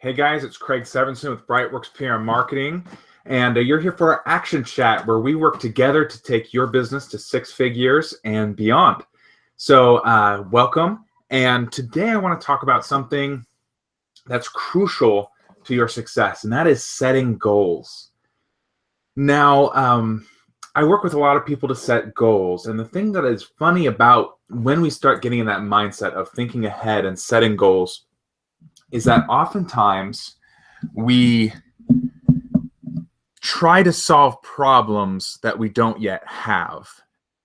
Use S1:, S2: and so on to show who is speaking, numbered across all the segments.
S1: Hey guys, it's Craig Severinsen with Brightworks PR Marketing, and you're here for our action chat where we work together to take your business to 6 figures and beyond. So welcome, and today I want to talk about something that's crucial to your success, and that is setting goals. Now, I work with a lot of people to set goals, and the thing that is funny about when we start getting in that mindset of thinking ahead and setting goals is that oftentimes we try to solve problems that we don't yet have.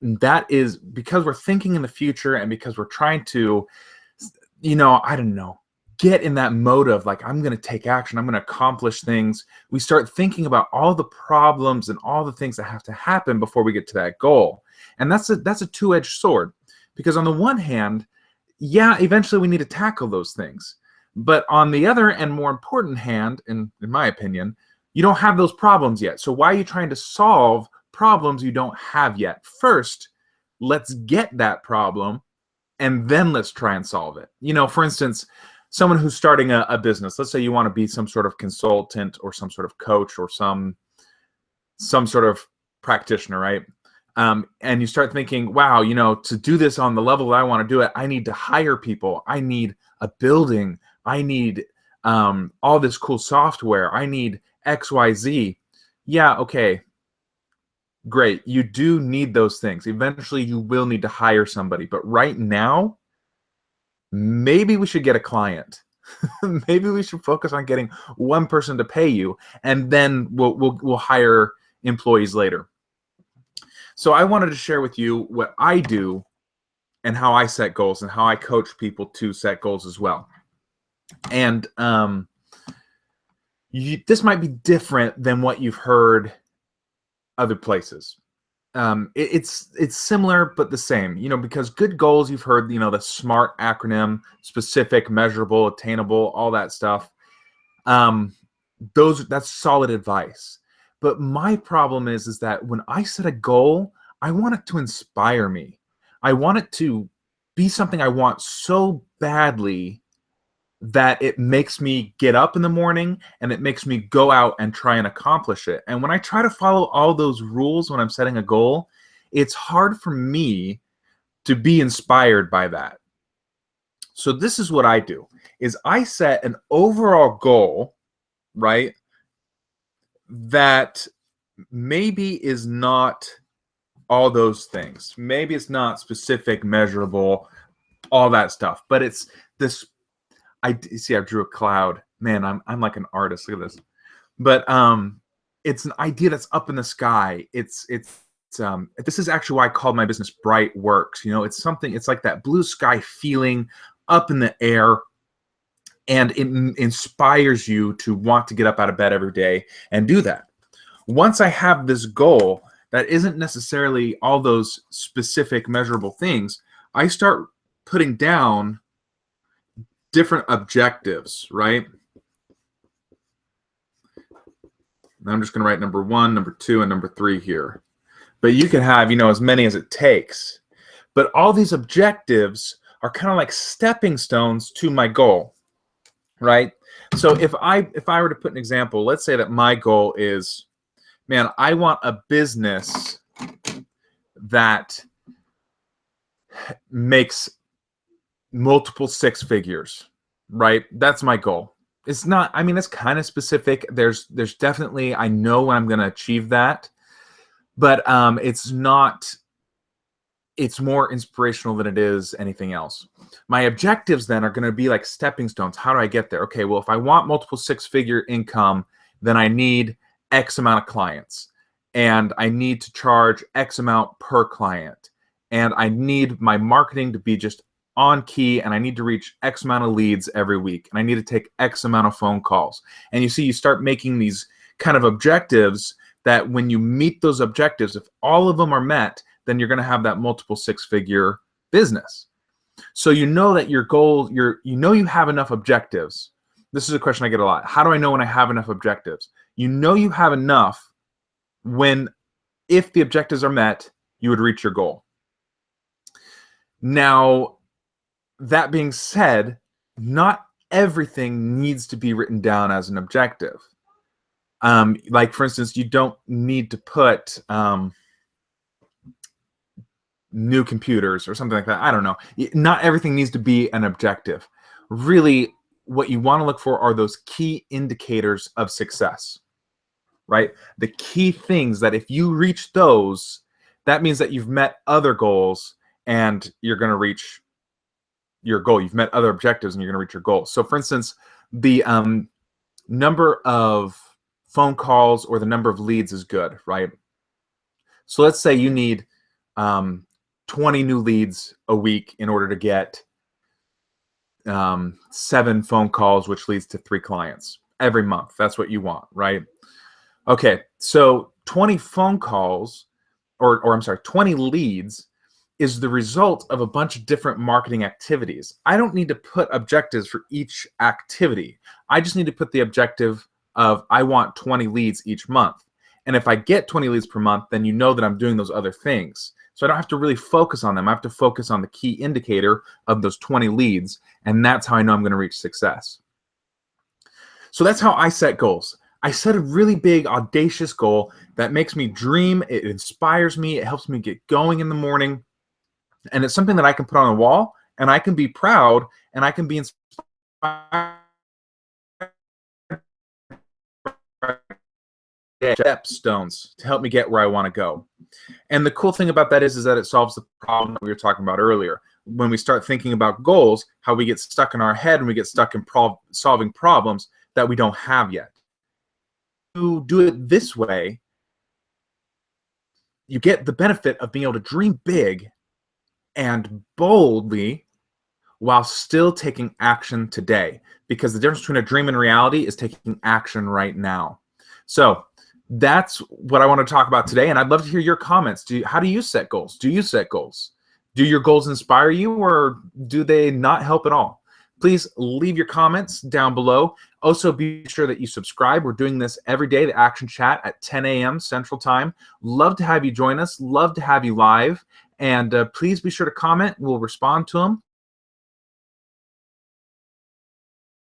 S1: And that is because we're thinking in the future and because we're trying to, get in that mode of like, I'm going to take action, I'm going to accomplish things. We start thinking about all the problems and all the things that have to happen before we get to that goal. And that's a two-edged sword, because on the one hand, yeah, eventually we need to tackle those things. But on the other and more important hand, in my opinion, you don't have those problems yet. So why are you trying to solve problems you don't have yet? First, let's get that problem, and then let's try and solve it. For instance, someone who's starting a business, let's say you want to be some sort of consultant or some sort of coach or some sort of practitioner, right? And you start thinking, wow, to do this on the level that I want to do it, I need to hire people. I need a building. I need all this cool software. I need X, Y, Z. Yeah, okay, great. You do need those things. Eventually, you will need to hire somebody. But right now, maybe we should get a client. Maybe we should focus on getting one person to pay you, and then we'll hire employees later. So I wanted to share with you what I do and how I set goals and how I coach people to set goals as well. And this might be different than what you've heard other places. It's similar but the same, because good goals, you've heard, the SMART acronym: specific, measurable, attainable, all that stuff. That's solid advice. But my problem is that when I set a goal, I want it to inspire me. I want it to be something I want so badly that it makes me get up in the morning and it makes me go out and try and accomplish it. And when I try to follow all those rules when I'm setting a goal, it's hard for me to be inspired by that. So this is what I do, is I set an overall goal, right, that maybe is not all those things. Maybe it's not specific, measurable, all that stuff, but it's this. I drew a cloud. Man, I'm like an artist. Look at this. But it's an idea that's up in the sky. It's this is actually why I called my business Bright Works. It's something. It's like that blue sky feeling up in the air, and it inspires you to want to get up out of bed every day and do that. Once I have this goal that isn't necessarily all those specific, measurable things, I start putting down different objectives, right? And I'm just going to write number 1, number 2, and number 3 here. But you can have, as many as it takes. But all these objectives are kind of like stepping stones to my goal, right? So if I were to put an example, let's say that my goal is, man, I want a business that makes multiple 6 figures, right? That's my goal. It's not, it's kind of specific. There's definitely, I know when I'm going to achieve that, but it's not, it's more inspirational than it is anything else. My objectives then are going to be like stepping stones. How do I get there? Okay, well, if I want multiple 6-figure income, then I need X amount of clients, and I need to charge X amount per client, and I need my marketing to be just on key, and I need to reach X amount of leads every week, and I need to take X amount of phone calls. And you start making these kind of objectives that when you meet those objectives, if all of them are met, then you're going to have that multiple 6-figure business. So that your goal, you have enough objectives. This is a question I get a lot. How do I know when I have enough objectives? You have enough when, if the objectives are met, you would reach your goal. Now, that being said, not everything needs to be written down as an objective. Like, for instance, you don't need to put new computers or something like that. I don't know. Not everything needs to be an objective. Really, what you want to look for are those key indicators of success, right? The key things that if you reach those, that means that you've met other goals and you're going to reach your goal. You've met other objectives and you're going to reach your goal. So, for instance, the number of phone calls or the number of leads is good, right? So let's say you need 20 new leads a week in order to get 7 phone calls, which leads to 3 clients every month. That's what you want, right? Okay, so 20 phone calls, or I'm sorry, 20 leads is the result of a bunch of different marketing activities. I don't need to put objectives for each activity. I just need to put the objective of I want 20 leads each month. And if I get 20 leads per month, then you know that I'm doing those other things. So I don't have to really focus on them. I have to focus on the key indicator of those 20 leads, and that's how I know I'm going to reach success. So that's how I set goals. I set a really big, audacious goal that makes me dream. It inspires me. It helps me get going in the morning. And it's something that I can put on a wall, and I can be proud, and I can be inspired. Stepstones to help me get where I want to go. And the cool thing about that is that it solves the problem that we were talking about earlier. When we start thinking about goals, how we get stuck in our head and we get stuck in solving problems that we don't have yet. To do it this way, you get the benefit of being able to dream big and boldly while still taking action today. Because the difference between a dream and reality is taking action right now. So that's what I want to talk about today, and I'd love to hear your comments. How do you set goals? Do you set goals? Do your goals inspire you, or do they not help at all? Please leave your comments down below. Also, be sure that you subscribe. We're doing this every day, the Action Chat at 10 a.m. Central Time. Love to have you join us. Love to have you live. And please be sure to comment. We'll respond to them.